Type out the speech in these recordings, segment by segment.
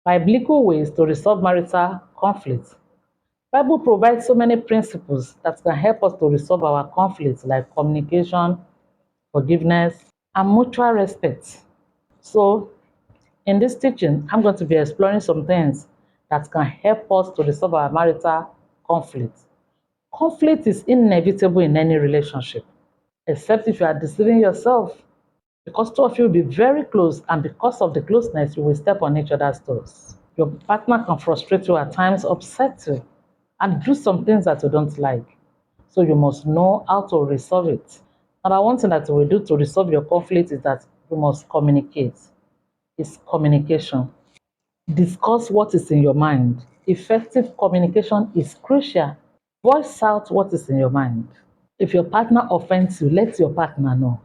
Biblical ways to resolve marital conflicts. Bible provides so many principles that can help us to resolve our conflicts like communication, forgiveness, and mutual respect. So, in this teaching, I'm going to be exploring some things that can help us to resolve our marital conflict. Conflict is inevitable in any relationship, except if you are deceiving yourself. Because two of you will be very close, and because of the closeness, you will step on each other's toes. Your partner can frustrate you at times, upset you, and do some things that you don't like. So you must know how to resolve it. Number one thing that you will do to resolve your conflict is that you must communicate. It's communication. Discuss what is in your mind. Effective communication is crucial. Voice out what is in your mind. If your partner offends you, let your partner know.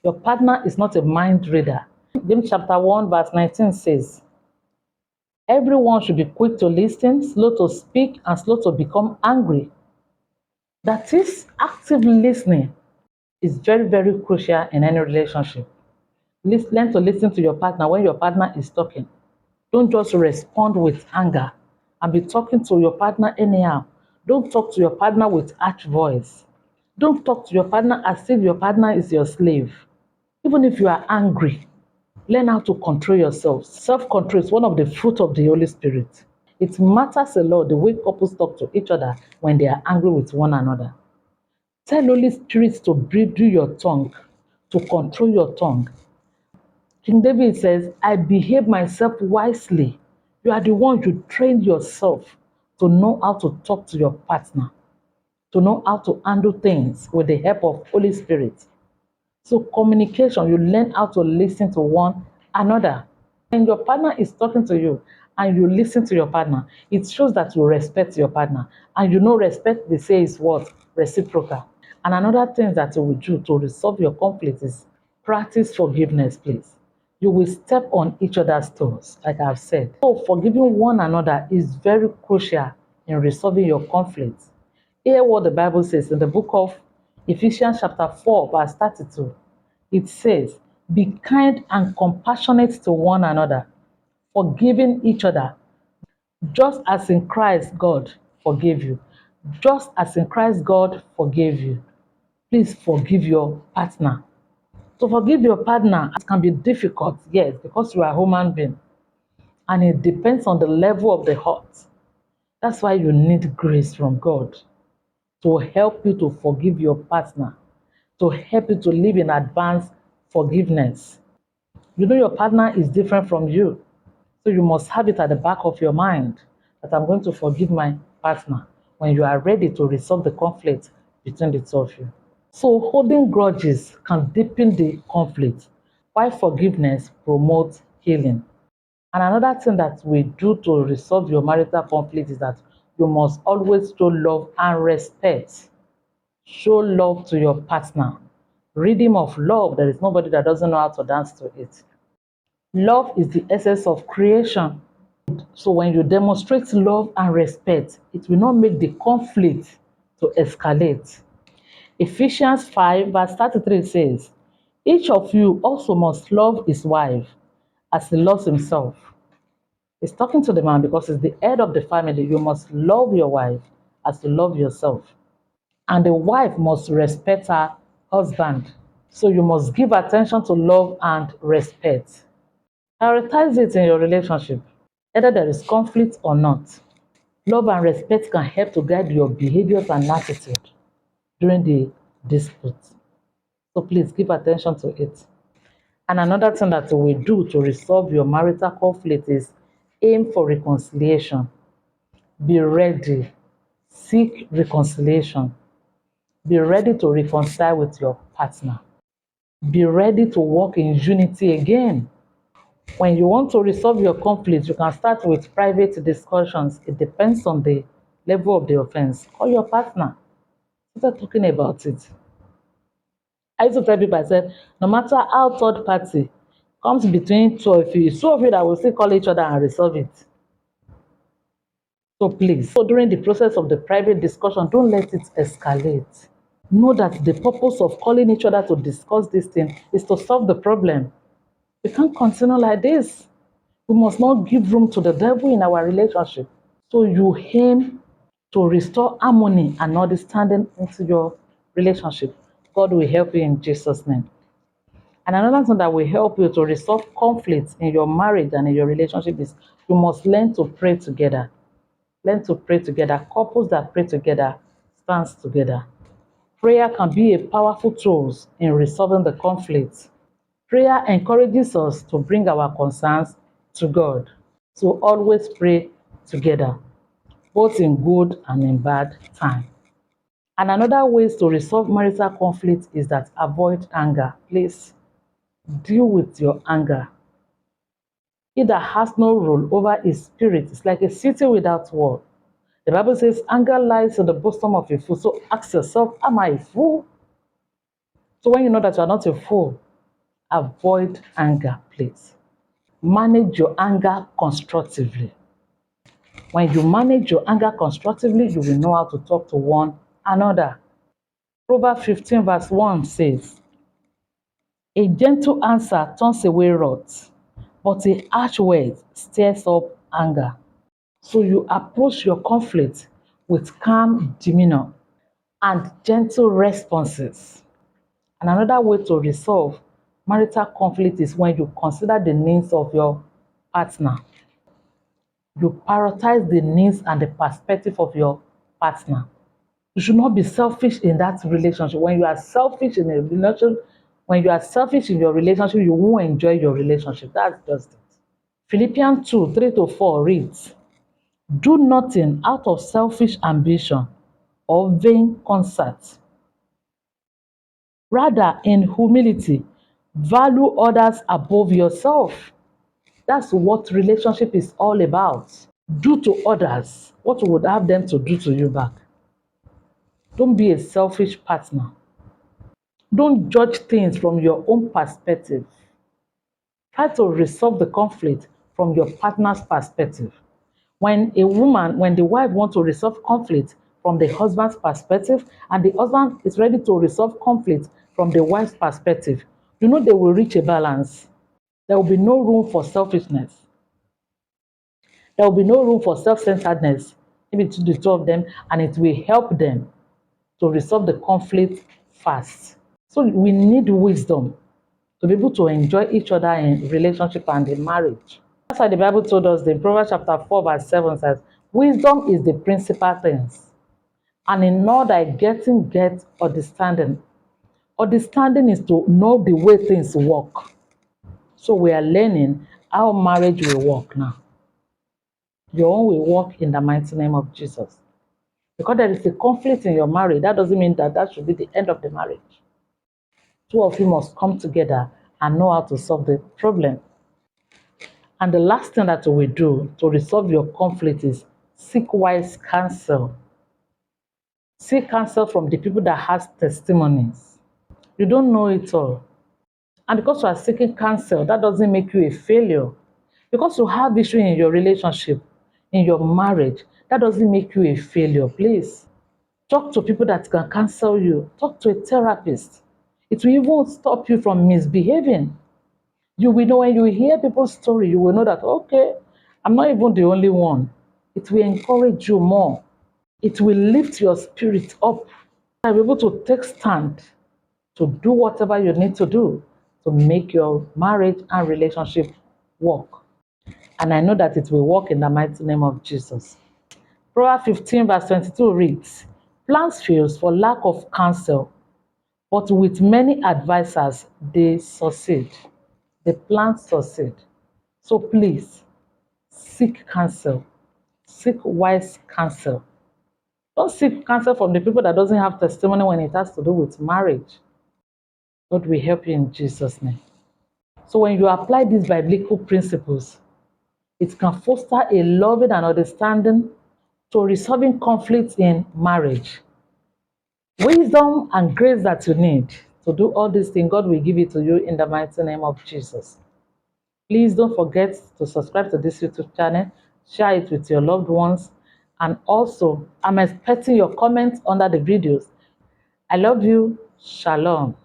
Your partner is not a mind reader. James chapter 1 verse 19 says, everyone should be quick to listen, slow to speak, and slow to become angry. That is, active listening is very, very crucial in any relationship. Learn to listen to your partner when your partner is talking. Don't just respond with anger and be talking to your partner anyhow. Don't talk to your partner with harsh voice. Don't talk to your partner as if your partner is your slave. Even if you are angry, learn how to control yourself. Self-control is one of the fruit of the Holy Spirit. It matters a lot the way couples talk to each other when they are angry with one another. Tell Holy Spirit to bridle your tongue, to control your tongue. King David says, I behave myself wisely. You are the one you train yourself to know how to talk to your partner, to know how to handle things with the help of Holy Spirit. So communication, you learn how to listen to one another. When your partner is talking to you and you listen to your partner, it shows that you respect your partner. And you know respect, they say, is what? Reciprocal. And another thing that you will do to resolve your conflict is practice forgiveness, please. You will step on each other's toes, like I've said. So forgiving one another is very crucial in resolving your conflicts. Hear what the Bible says in the book of Ephesians chapter 4, verse 32. It says, be kind and compassionate to one another, forgiving each other, just as in Christ God forgave you. Just as in Christ God forgave you. Please forgive your partner. To forgive your partner can be difficult, yes, because you are a human being. And it depends on the level of the hurt. That's why you need grace from God to help you to forgive your partner, to help you to live in advanced forgiveness. You know your partner is different from you, so you must have it at the back of your mind that I'm going to forgive my partner when you are ready to resolve the conflict between the two of you. So holding grudges can deepen the conflict, while forgiveness promotes healing. And another thing that we do to resolve your marital conflict is that you must always show love and respect. Show love to your partner. Rhythm of love, there is nobody that doesn't know how to dance to it. Love is the essence of creation. So when you demonstrate love and respect, it will not make the conflict to escalate. Ephesians 5 verse 33 says, each of you also must love his wife as he loves himself. It's talking to the man because he's the head of the family. You must love your wife as you love yourself. And the wife must respect her husband. So you must give attention to love and respect. Prioritize it in your relationship, whether there is conflict or not. Love and respect can help to guide your behaviors and attitude during the dispute. So please give attention to it. And another thing that we do to resolve your marital conflict is aim for reconciliation. Be ready. Seek reconciliation. Be ready to reconcile with your partner. Be ready to walk in unity again. When you want to resolve your conflict, you can start with private discussions. It depends on the level of the offense. Call your partner. Start talking about it. I used to tell people, I said, no matter how third party comes between two of you, it's two of you that will still call each other and resolve it. So please, so during the process of the private discussion, don't let it escalate. Know that the purpose of calling each other to discuss this thing is to solve the problem. We can't continue like this. We must not give room to the devil in our relationship. So you aim to restore harmony and understanding into your relationship. God will help you in Jesus' name. And another thing that will help you to resolve conflicts in your marriage and in your relationship is you must learn to pray together. Learn to pray together. Couples that pray together stands together. Prayer can be a powerful tool in resolving the conflicts. Prayer encourages us to bring our concerns to God. So always pray together, both in good and in bad time. And another ways to resolve marital conflict is that avoid anger. Please deal with your anger. He that has no rule over his spirit is like a city without wall. The Bible says anger lies in the bosom of a fool. So ask yourself, am I a fool? So when you know that you are not a fool, avoid anger, please. Manage your anger constructively. When you manage your anger constructively, you will know how to talk to one another. Proverbs 15 verse 1 says, a gentle answer turns away wrath, but a harsh word stirs up anger. So you approach your conflict with calm demeanor and gentle responses. And another way to resolve marital conflict is when you consider the needs of your partner. You prioritize the needs and the perspective of your partner. You should not be selfish in that relationship. When you are selfish in a relationship, when you are selfish in your relationship, you won't enjoy your relationship. That's just it. Philippians 2, 3-4 reads, do nothing out of selfish ambition or vain conceit. Rather, in humility, value others above yourself. That's what relationship is all about. Do to others what you would have them to do to you back. Don't be a selfish partner. Don't judge things from your own perspective. Try to resolve the conflict from your partner's perspective. When the wife wants to resolve conflict from the husband's perspective, and the husband is ready to resolve conflict from the wife's perspective, you know they will reach a balance. There will be no room for selfishness. There will be no room for self-centeredness, maybe to the two of them, and it will help them to resolve the conflict fast. So we need wisdom to be able to enjoy each other in relationship and in marriage. That's why the Bible told us in Proverbs chapter 4 verse 7 says, wisdom is the principal things, and in all thy getting get understanding. Understanding is to know the way things work. So we are learning how marriage will work now. Your own will work in the mighty name of Jesus. Because there is a conflict in your marriage, that doesn't mean that that should be the end of the marriage. Two of you must come together and know how to solve the problem. And the last thing that we do to resolve your conflict is seek wise counsel. Seek counsel from the people that has testimonies. You don't know it all. And because you are seeking counsel, that doesn't make you a failure. Because you have issue in your relationship, in your marriage, that doesn't make you a failure. Please talk to people that can counsel you. Talk to a therapist. It will even stop you from misbehaving. You will know when you hear people's story, you will know that, okay, I'm not even the only one. It will encourage you more. It will lift your spirit up. You'll be able to take stand to do whatever you need to do to make your marriage and relationship work. And I know that it will work in the mighty name of Jesus. Proverbs 15 verse 22 reads, plans fail for lack of counsel, but with many advisors, they succeed. The plans succeed. So please, seek counsel. Seek wise counsel. Don't seek counsel from the people that doesn't have testimony when it has to do with marriage. God will help you in Jesus' name. So when you apply these biblical principles, it can foster a loving and understanding to resolving conflicts in marriage. Wisdom and grace that you need to do all these things, God will give it to you in the mighty name of Jesus. Please don't forget to subscribe to this YouTube channel, share it with your loved ones, and also, I'm expecting your comments under the videos. I love you. Shalom.